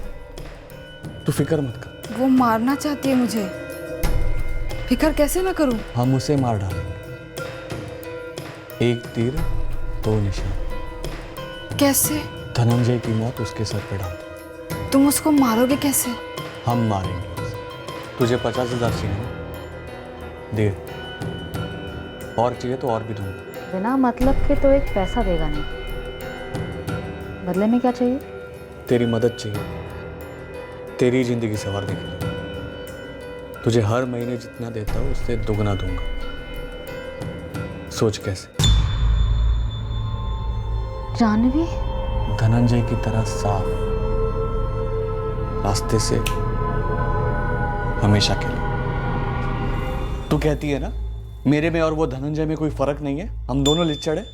तू फिक्र मत कर। वो मारना चाहती है मुझे, फिक्र कैसे ना करूं? हम उसे मार डालेंगे, एक तीर दो निशान। कैसे? धनंजय की मौत उसके सर पे डाल दे। तुम उसको मारोगे कैसे? हम मारेंगे उसे। तुझे 50,000 चाहिए? दे, और चाहिए तो और भी दूंगा। बिना मतलब के तो एक पैसा देगा नहीं। बदले में क्या चाहिए? तेरी मदद चाहिए, तेरी जिंदगी संवारने के लिए। तुझे हर महीने जितना देता हूं उससे दुगना दूंगा। सोच कैसे? जानवी? धनंजय की तरह साफ रास्ते से, हमेशा के लिए। तू कहती है ना मेरे में और वो धनंजय में कोई फर्क नहीं है, हम दोनों लिच्चड़ है।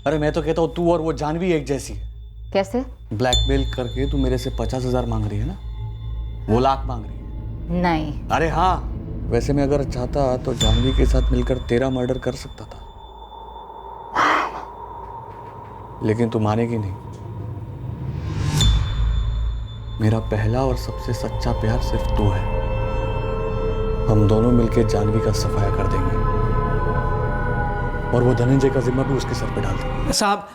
अरे मैं तो कहता हूँ तू और वो जानवी एक जैसी है। कैसे? ब्लैकमेल करके तू मेरे से 50,000 मांग रही है ना, वो लाख मांग रही है। नहीं। अरे हाँ, वैसे मैं अगर चाहता तो जानवी के साथ मिलकर तेरा मर्डर कर सकता था, लेकिन तू मानेगी नहीं। मेरा पहला और सबसे सच्चा प्यार सिर्फ तू है। हम दोनों मिलकर जानवी का सफाया कर देंगे और वो धनंजय का जिम्मा भी उसके सर पे डाल देंगे। साहब,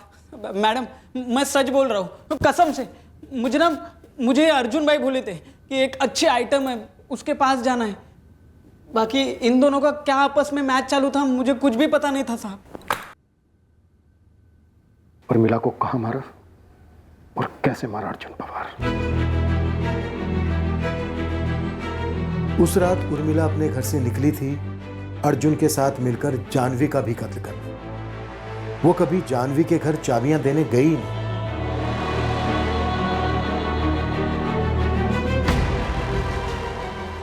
मैडम, मैं सच बोल रहा हूँ कसम से। मुझे अर्जुन भाई बोले थे कि एक अच्छे आइटम है, उसके पास जाना है। बाकी इन दोनों का क्या आपस में मैच चालू था मुझे कुछ भी पता नहीं था साहब। उर्मिला को कहाँ मारा और कैसे मारा अर्जुन पवार? उस रात उर्मिला अपने घर से निकली थी अर्जुन के साथ मिलकर जानवी का भी कत्ल करने। वो कभी जानवी के घर चाबियां देने गई नहीं।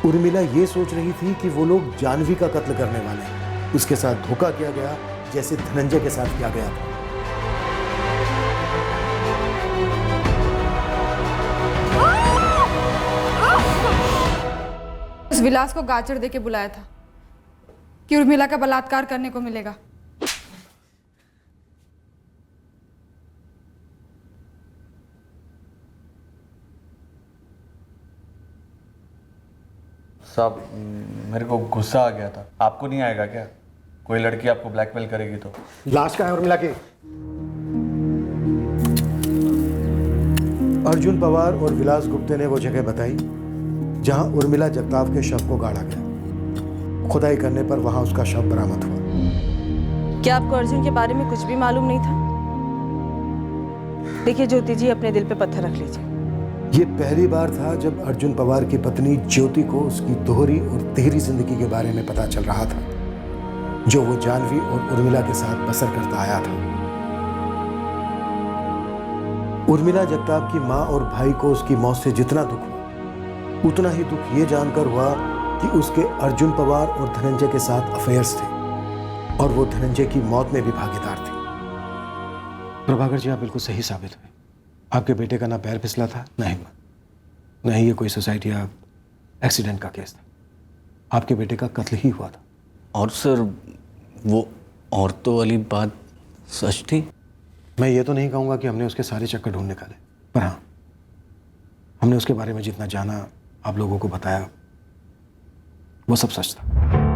उर्मिला ये सोच रही थी कि वो लोग जानवी का कत्ल करने वाले हैं। उसके साथ धोखा किया गया जैसे धनंजय के साथ किया गया था। उस विलास को गाजर दे के बुलाया था कि उर्मिला का बलात्कार करने को मिलेगा। साहब मेरे को गुस्सा आ गया था। आपको नहीं आएगा क्या? कोई लड़की आपको ब्लैकमेल करेगी तो? लाश का है उर्मिला की। अर्जुन पवार और विलास गुप्ते ने वो जगह बताई जहां उर्मिला जगताप के शव को गाड़ा गया। खुदाई करने पर वहां उसका शव बरामद हुआ। क्या आपको अर्जुन के बारे में कुछ भी मालूम नहीं था? देखिए ज्योति जी, अपने दिल पे पत्थर रख लीजिए। ये पहली बार था जब अर्जुन पवार की पत्नी ज्योति को उसकी दोहरी और तिहरी जिंदगी के बारे में पता चल रहा था, जो वो जानवी और उर्मिला के साथ बसर करता आया था। उर्मिला जगताप की माँ और भाई को उसकी मौत से जितना दुख हुआ, उतना ही दुख ये जानकर हुआ कि उसके अर्जुन पवार और धनंजय के साथ अफेयर्स थे और वो धनंजय की मौत में भी भागीदार थे। प्रभाकर जी, आप बिल्कुल सही साबित हुए। आपके बेटे का ना पैर फिसला था ना हिम्मत, नहीं ये कोई सुसाइड या एक्सीडेंट का केस था। आपके बेटे का कत्ल ही हुआ था। और सर, वो औरतों वाली बात सच थी? मैं ये तो नहीं कहूँगा कि हमने उसके सारे चक्कर ढूंढ निकाले, पर हाँ, हमने उसके बारे में जितना जाना, आप लोगों को बताया, वो सब सच था।